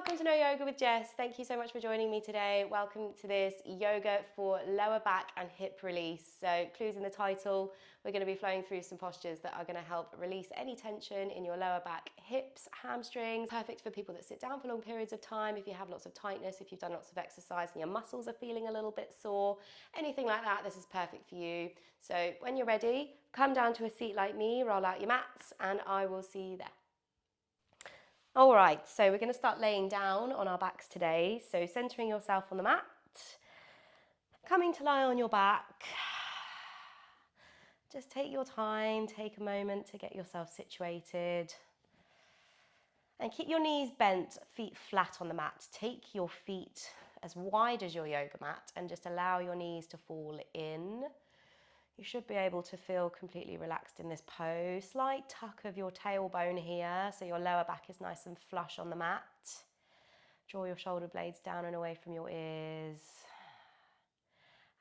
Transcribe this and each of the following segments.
welcome to No Yoga with Jess. Thank you so much for joining me today. Welcome to this yoga for lower back and hip release. So clues in the title, we're going to be flowing through some postures that are going to help release any tension in your lower back, hips, hamstrings. Perfect for people that sit down for long periods of time, if you have lots of tightness, if you've done lots of exercise and your muscles are feeling a little bit sore, anything like that, this is perfect for you. So when you're ready, come down to a seat like me, roll out your mats, and I will see you there. All right, so we're going to start laying down on our backs today. So centering yourself on the mat, coming to lie on your back. Just take your time, take a moment to get yourself situated. And keep your knees bent, feet flat on the mat. Take your feet as wide as your yoga mat and just allow your knees to fall in. You should be able to feel completely relaxed in this pose. Slight tuck of your tailbone here, so your lower back is nice and flush on the mat. Draw your shoulder blades down and away from your ears.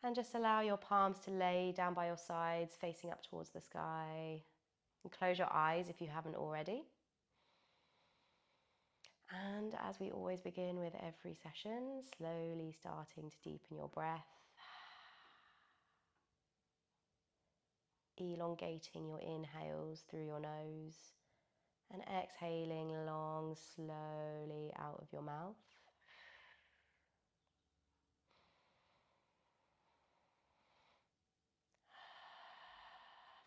And just allow your palms to lay down by your sides, facing up towards the sky. And close your eyes if you haven't already. And as we always begin with every session, slowly starting to deepen your breath. Elongating your inhales through your nose and exhaling long, slowly out of your mouth.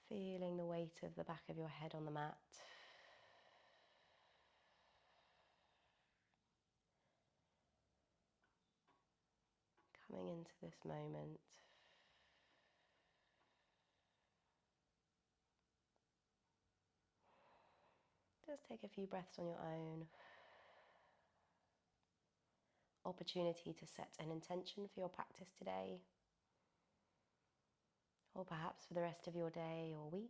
Feeling the weight of the back of your head on the mat. Coming into this moment. Just take a few breaths on your own. Opportunity to set an intention for your practice today, or perhaps for the rest of your day or week.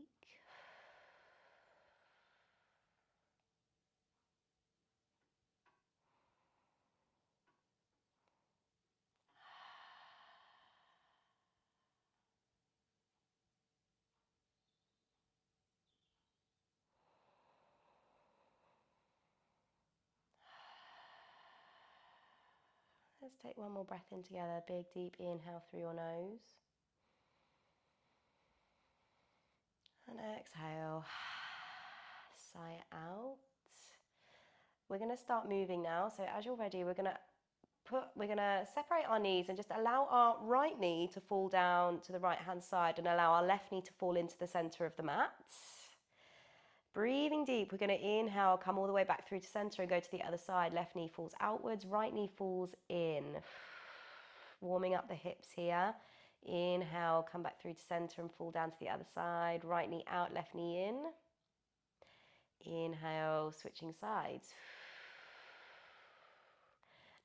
Let's take one more breath in together. Big, deep inhale through your nose. And exhale. Sigh out. We're going to start moving now. So as you're ready, we're going to separate our knees and just allow our right knee to fall down to the right hand side and allow our left knee to fall into the center of the mat. Breathing deep, we're going to inhale, come all the way back through to center and go to the other side. Left knee falls outwards, right knee falls in. Warming up the hips here. Inhale, come back through to center and fall down to the other side. Right knee out, left knee in. Inhale, switching sides.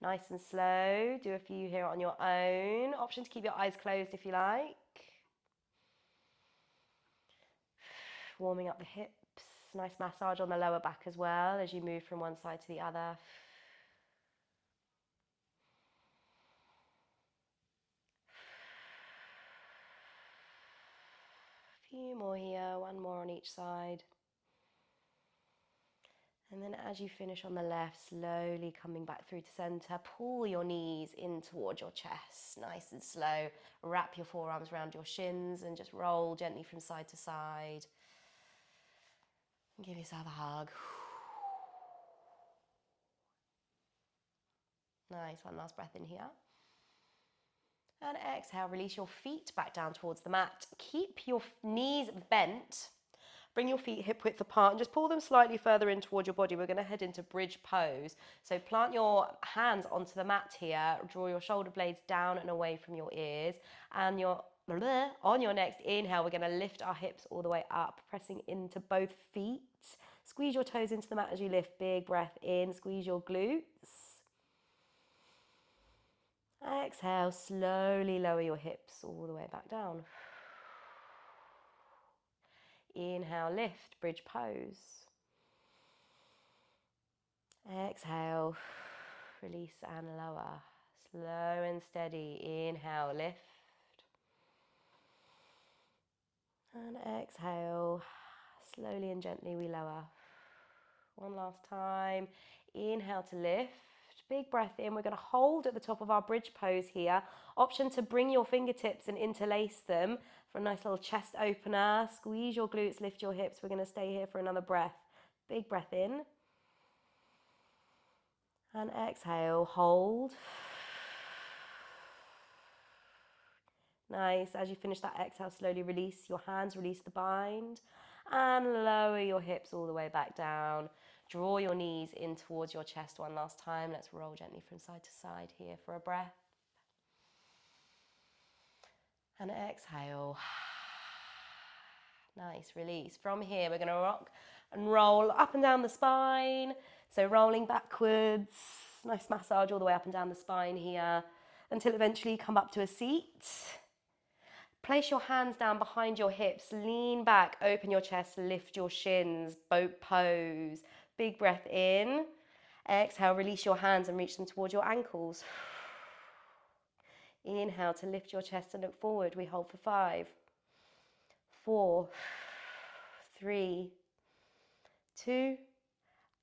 Nice and slow. Do a few here on your own. Option to keep your eyes closed if you like. Warming up the hips. Nice massage on the lower back as well as you move from one side to the other. A few more here, one more on each side. And then as you finish on the left, slowly coming back through to center, pull your knees in towards your chest, nice and slow. Wrap your forearms around your shins and just roll gently from side to side. And give yourself a hug. Nice, one last breath in here. And exhale, release your feet back down towards the mat. Keep your knees bent. Bring your feet hip width apart and just pull them slightly further in towards your body. We're going to head into bridge pose. So plant your hands onto the mat here. Draw your shoulder blades down and away from your ears. And on your next inhale, we're going to lift our hips all the way up, pressing into both feet. Squeeze your toes into the mat as you lift. Big breath in. Squeeze your glutes. Exhale, slowly lower your hips all the way back down. Inhale, lift, bridge pose. Exhale, release and lower. Slow and steady. Inhale, lift. And exhale, slowly and gently we lower. One last time. Inhale to lift. Big breath in. We're going to hold at the top of our bridge pose here. Option to bring your fingertips and interlace them for a nice little chest opener. Squeeze your glutes, lift your hips. We're going to stay here for another breath. Big breath in. And exhale, hold. Nice. As you finish that exhale, slowly release your hands, release the bind, and lower your hips all the way back down. Draw your knees in towards your chest one last time. Let's roll gently from side to side here for a breath. And exhale. Nice, release. From here, we're going to rock and roll up and down the spine. So rolling backwards, nice massage all the way up and down the spine here until eventually you come up to a seat. Place your hands down behind your hips, lean back, open your chest, lift your shins, boat pose. Big breath in. Exhale, release your hands and reach them towards your ankles. Inhale to lift your chest and look forward. We hold for 5, 4, 3, 2,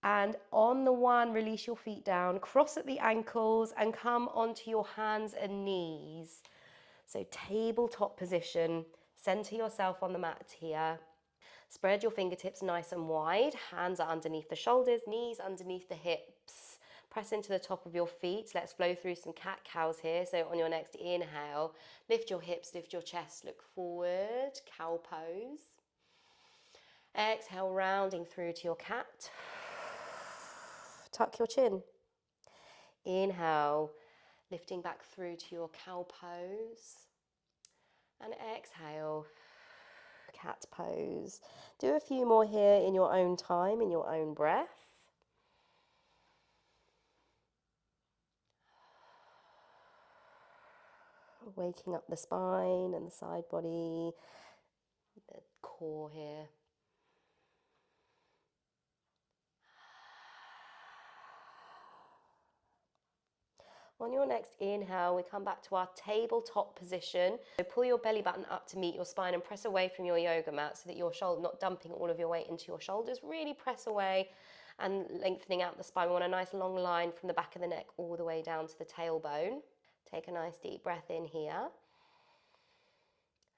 and on the 1, release your feet down, cross at the ankles and come onto your hands and knees. So tabletop position, center yourself on the mat here. Spread your fingertips nice and wide, hands are underneath the shoulders, knees underneath the hips. Press into the top of your feet. Let's flow through some cat-cows here. So on your next inhale, lift your hips, lift your chest, look forward, cow pose. Exhale, rounding through to your cat. Tuck your chin. Inhale, lifting back through to your cow pose. And exhale, cat pose. Do a few more here in your own time, in your own breath. Waking up the spine and the side body, the core here. On your next inhale, we come back to our tabletop position. So pull your belly button up to meet your spine and press away from your yoga mat so that your shoulder, not dumping all of your weight into your shoulders, really press away and lengthening out the spine. We want a nice long line from the back of the neck all the way down to the tailbone. Take a nice deep breath in here.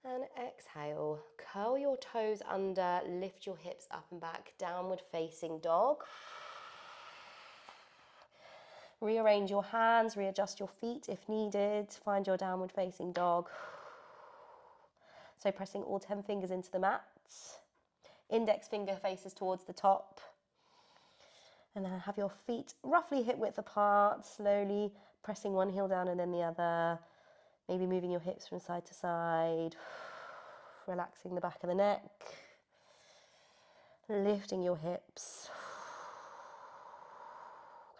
And exhale. Curl your toes under, lift your hips up and back, downward facing dog. Rearrange your hands, readjust your feet if needed. Find your downward facing dog. So pressing all 10 fingers into the mat. Index finger faces towards the top. And then have your feet roughly hip width apart, slowly pressing one heel down and then the other. Maybe moving your hips from side to side. Relaxing the back of the neck. Lifting your hips.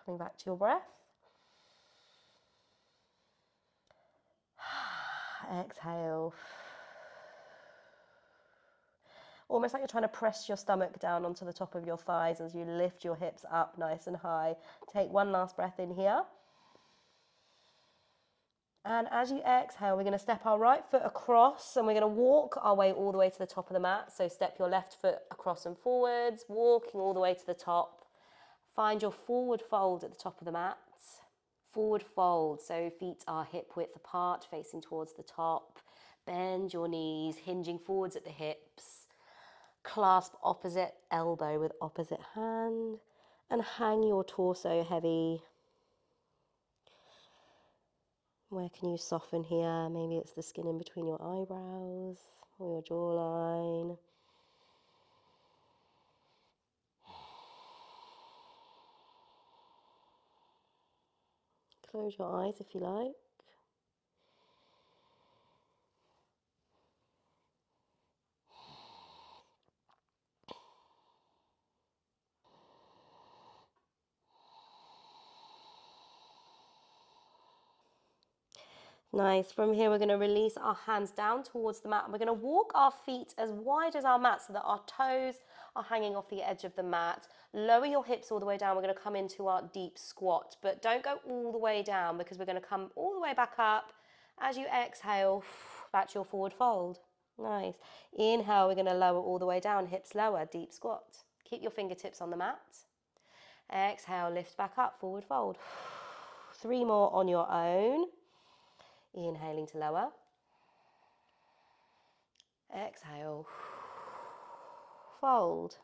Coming back to your breath. Exhale. Almost like you're trying to press your stomach down onto the top of your thighs as you lift your hips up nice and high. Take one last breath in here. And as you exhale, we're going to step our right foot across and we're going to walk our way all the way to the top of the mat. So step your left foot across and forwards, walking all the way to the top. Find your forward fold at the top of the mat. Forward fold, so feet are hip width apart, facing towards the top. Bend your knees, hinging forwards at the hips. Clasp opposite elbow with opposite hand and hang your torso heavy. Where can you soften here? Maybe it's the skin in between your eyebrows or your jawline. Close your eyes if you like. Nice. From here, we're going to release our hands down towards the mat. And we're going to walk our feet as wide as our mat so that our toes are hanging off the edge of the mat. Lower your hips all the way down. We're going to come into our deep squat, but don't go all the way down because we're going to come all the way back up. As you exhale, back to your forward fold. Nice. Inhale, we're going to lower all the way down, hips lower, deep squat. Keep your fingertips on the mat. Exhale, lift back up, forward fold. 3 more on your own. Inhaling to lower. Exhale. Fold.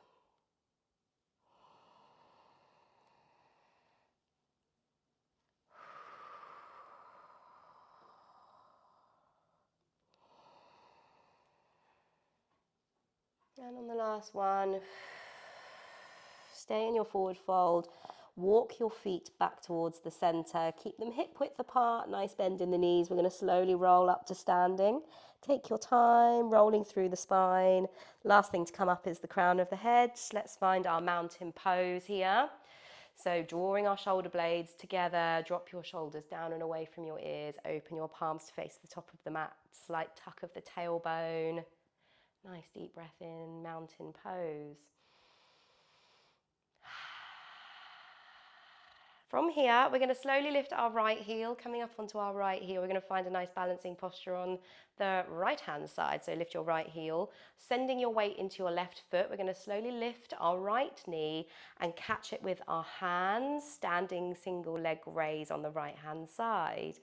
And on the last one, stay in your forward fold. Walk your feet back towards the center. Keep them hip width apart, nice bend in the knees. We're going to slowly roll up to standing. Take your time, rolling through the spine. Last thing to come up is the crown of the head. Let's find our mountain pose here. So drawing our shoulder blades together, drop your shoulders down and away from your ears. Open your palms to face the top of the mat. Slight tuck of the tailbone. Nice deep breath in, mountain pose. From here, we're going to slowly lift our right heel, coming up onto our right heel. We're going to find a nice balancing posture on the right-hand side. So lift your right heel, sending your weight into your left foot. We're going to slowly lift our right knee and catch it with our hands, standing single leg raise on the right-hand side.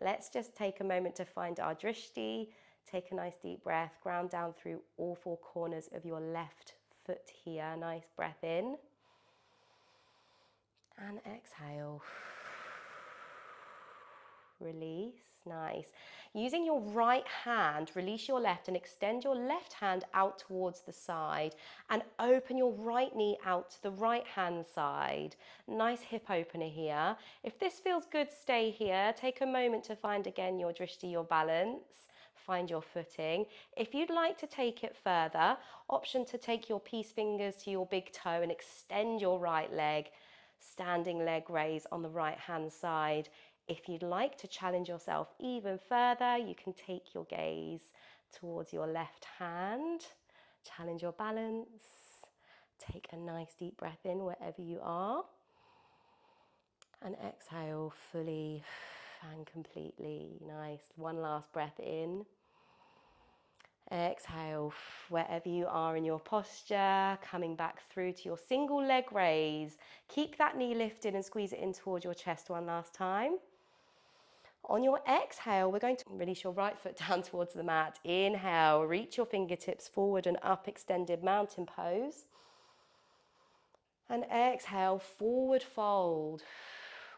Let's just take a moment to find our drishti. Take a nice deep breath, ground down through all 4 corners of your left foot here. Nice breath in. And exhale. Release. Nice. Using your right hand, release your left and extend your left hand out towards the side and open your right knee out to the right hand side. Nice hip opener here. If this feels good, stay here. Take a moment to find again your drishti, your balance. Find your footing. If you'd like to take it further, option to take your peace fingers to your big toe and extend your right leg. Standing leg raise on the right hand side. If you'd like to challenge yourself even further, you can take your gaze towards your left hand. Challenge your balance. Take a nice deep breath in wherever you are. And exhale fully and completely. Nice. One last breath in. Exhale wherever you are in your posture, coming back through to your single leg raise. Keep that knee lifted and squeeze it in towards your chest one last time. On your exhale, we're going to release your right foot down towards the mat. Inhale, reach your fingertips forward and up, extended mountain pose. And exhale, forward fold.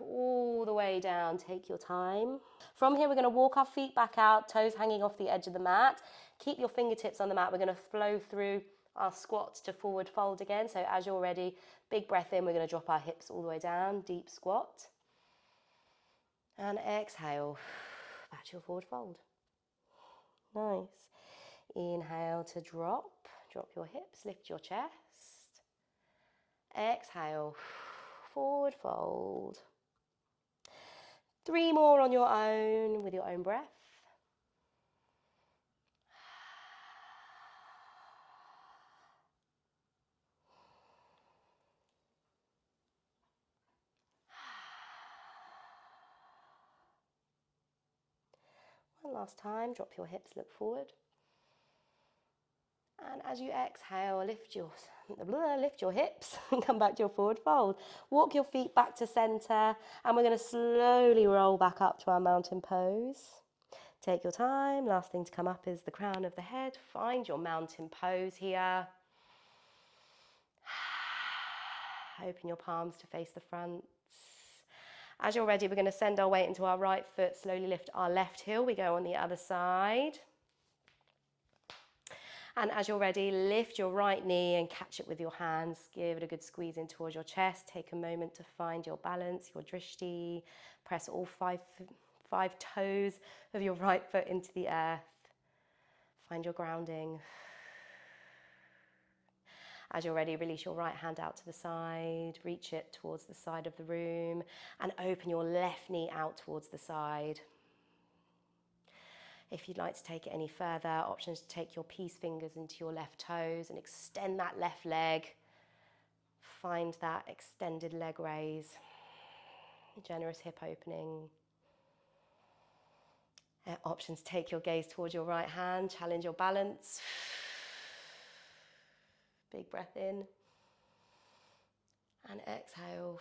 All the way down, take your time. From here, we're going to walk our feet back out, toes hanging off the edge of the mat. Keep your fingertips on the mat. We're going to flow through our squats to forward fold again. So as you're ready, big breath in. We're going to drop our hips all the way down, deep squat. And exhale, back to your forward fold. Nice. Inhale to drop. Drop your hips, lift your chest. Exhale, forward fold. 3 more on your own with your own breath. One last time, drop your hips, look forward. And as you exhale, lift your hips and come back to your forward fold. Walk your feet back to center, and we're going to slowly roll back up to our mountain pose. Take your time. Last thing to come up is the crown of the head. Find your mountain pose here. Open your palms to face the front. As you're ready, we're going to send our weight into our right foot, slowly lift our left heel. We go on the other side. And as you're ready, lift your right knee and catch it with your hands. Give it a good squeeze in towards your chest. Take a moment to find your balance, your drishti. Press all five toes of your right foot into the earth. Find your grounding. As you're ready, release your right hand out to the side. Reach it towards the side of the room and open your left knee out towards the side. If you'd like to take it any further, options to take your peace fingers into your left toes and extend that left leg. Find that extended leg raise. Generous hip opening. Options to take your gaze towards your right hand. Challenge your balance. Big breath in. And exhale.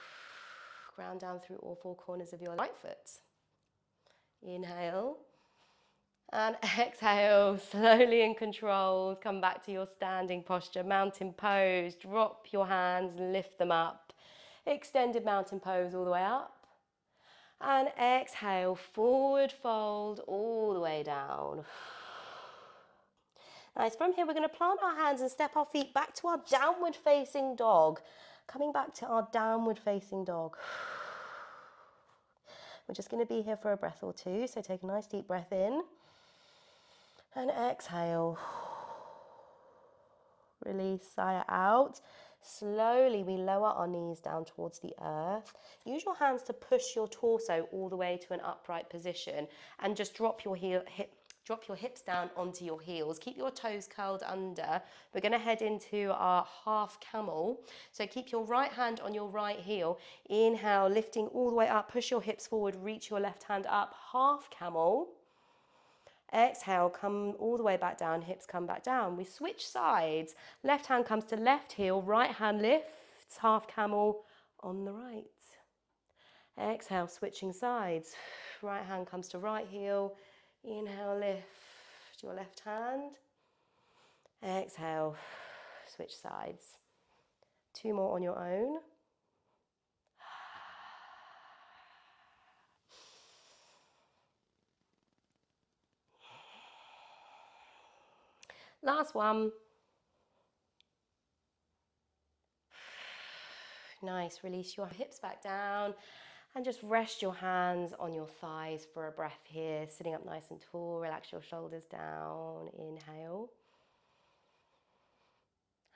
Ground down through all four corners of your right foot. Inhale. And exhale, slowly and controlled, come back to your standing posture, mountain pose. Drop your hands, lift them up. Extended mountain pose all the way up. And exhale, forward fold all the way down. Nice. From here, we're going to plant our hands and step our feet back to our downward facing dog. Coming back to our downward facing dog. We're just going to be here for a breath or two. So take a nice deep breath in. And exhale. Release, sigh out. Slowly, we lower our knees down towards the earth. Use your hands to push your torso all the way to an upright position and just drop your hips down onto your heels. Keep your toes curled under. We're going to head into our half camel. So keep your right hand on your right heel. Inhale, lifting all the way up. Push your hips forward. Reach your left hand up. Half camel. Exhale, come all the way back down, hips come back down. We switch sides. Left hand comes to left heel, right hand lifts, half camel on the right. Exhale, switching sides. Right hand comes to right heel. Inhale, lift your left hand. Exhale, switch sides. Two more on your own. Last one. Nice, release your hips back down and just rest your hands on your thighs for a breath here. Sitting up nice and tall, relax your shoulders down. Inhale.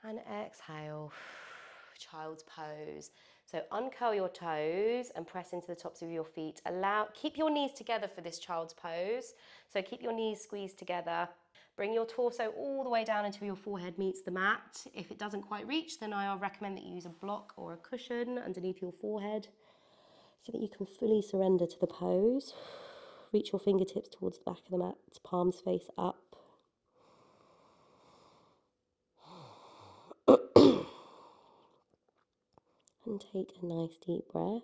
And exhale, child's pose. So uncurl your toes and press into the tops of your feet. Keep your knees together for this child's pose. So keep your knees squeezed together. Bring your torso all the way down until your forehead meets the mat. If it doesn't quite reach, then I'll recommend that you use a block or a cushion underneath your forehead so that you can fully surrender to the pose. Reach your fingertips towards the back of the mat, palms face up. And take a nice deep breath.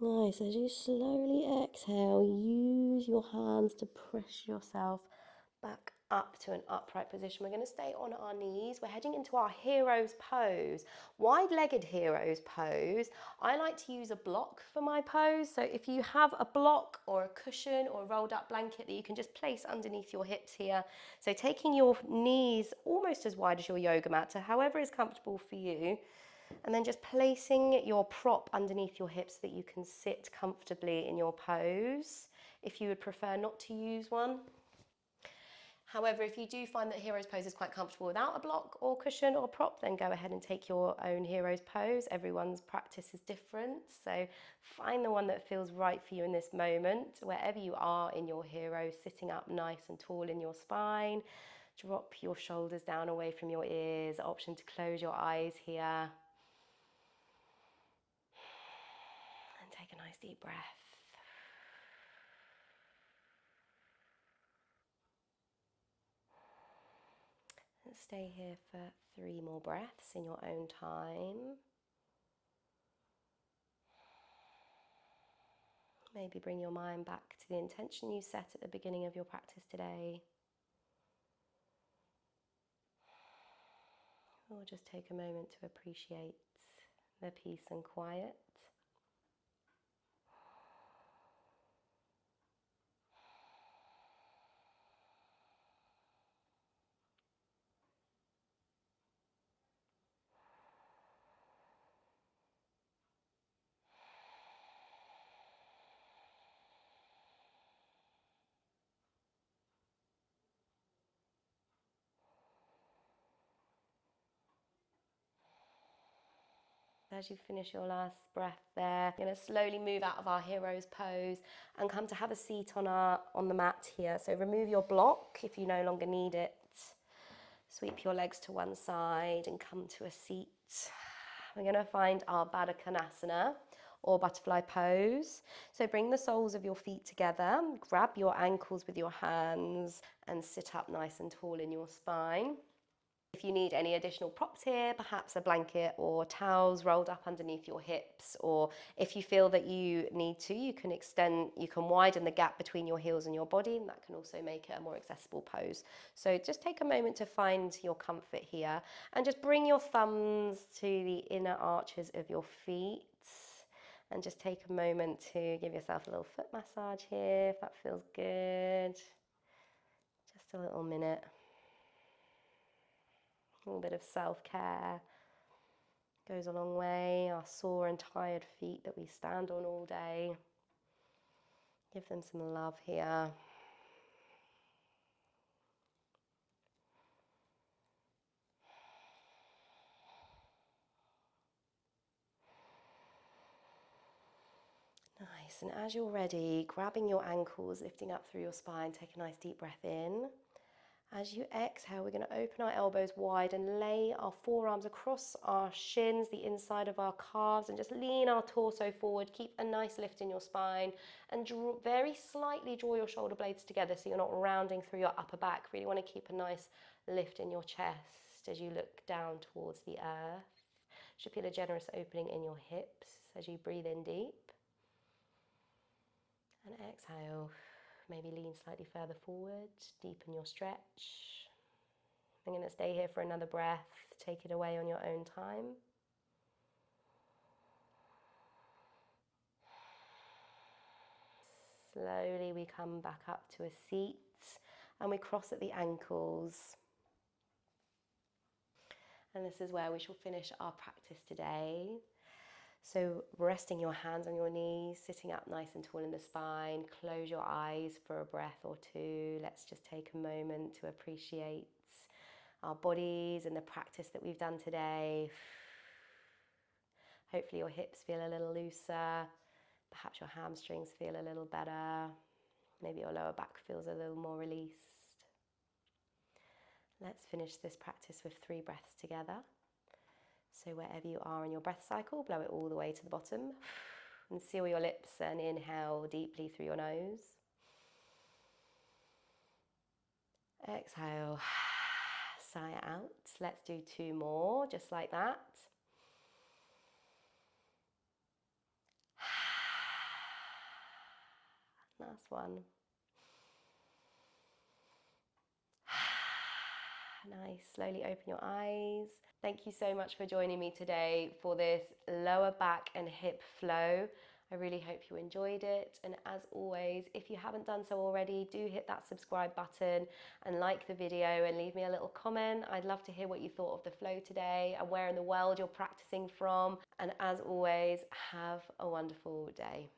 Nice, as you slowly exhale, use your hands to press yourself back up to an upright position. We're going to stay on our knees. We're heading into our hero's pose, wide-legged hero's pose. I like to use a block for my pose. So if you have a block or a cushion or a rolled up blanket that you can just place underneath your hips here. So taking your knees almost as wide as your yoga mat, so however is comfortable for you. And then just placing your prop underneath your hips so that you can sit comfortably in your pose if you would prefer not to use one. However, if you do find that hero's pose is quite comfortable without a block or cushion or prop, then go ahead and take your own hero's pose. Everyone's practice is different, so find the one that feels right for you in this moment. Wherever you are in your hero, sitting up nice and tall in your spine. Drop your shoulders down away from your ears. Option to close your eyes here. And take a nice deep breath. And stay here for 3 more breaths in your own time. Maybe bring your mind back to the intention you set at the beginning of your practice today. Or just take a moment to appreciate the peace and quiet. As you finish your last breath there, you're going to slowly move out of our hero's pose and come to have a seat on the mat here. So remove your block if you no longer need it. Sweep your legs to one side and come to a seat. We're going to find our Baddha Konasana, or butterfly pose. So bring the soles of your feet together, grab your ankles with your hands and sit up nice and tall in your spine. If you need any additional props here, perhaps a blanket or towels rolled up underneath your hips, or if you feel that you need to, you can widen the gap between your heels and your body, and that can also make it a more accessible pose. So just take a moment to find your comfort here, and just bring your thumbs to the inner arches of your feet, and just take a moment to give yourself a little foot massage here, if that feels good. Just a little minute. A little bit of self-care goes a long way. Our sore and tired feet that we stand on all day, give them some love here. Nice, and as you're ready, grabbing your ankles, lifting up through your spine, take a nice deep breath in. As you exhale, we're going to open our elbows wide and lay our forearms across our shins, the inside of our calves, and just lean our torso forward. Keep a nice lift in your spine and very slightly draw your shoulder blades together so you're not rounding through your upper back. Really want to keep a nice lift in your chest as you look down towards the earth. Should feel a generous opening in your hips as you breathe in deep. And exhale. Maybe lean slightly further forward, deepen your stretch. I'm going to stay here for another breath. Take it away on your own time. Slowly we come back up to a seat and we cross at the ankles. And this is where we shall finish our practice today. So resting your hands on your knees, sitting up nice and tall in the spine, close your eyes for a breath or two. Let's just take a moment to appreciate our bodies and the practice that we've done today. Hopefully your hips feel a little looser, perhaps your hamstrings feel a little better, maybe your lower back feels a little more released. Let's finish this practice with 3 breaths together. So wherever you are in your breath cycle, blow it all the way to the bottom and seal your lips and inhale deeply through your nose. Exhale, sigh it out. Let's do 2 more, just like that. Last one. Nice, slowly open your eyes. Thank you so much for joining me today for this lower back and hip flow. I really hope you enjoyed it. And as always, if you haven't done so already, do hit that subscribe button and like the video and leave me a little comment. I'd love to hear what you thought of the flow today and where in the world you're practicing from. And as always, have a wonderful day.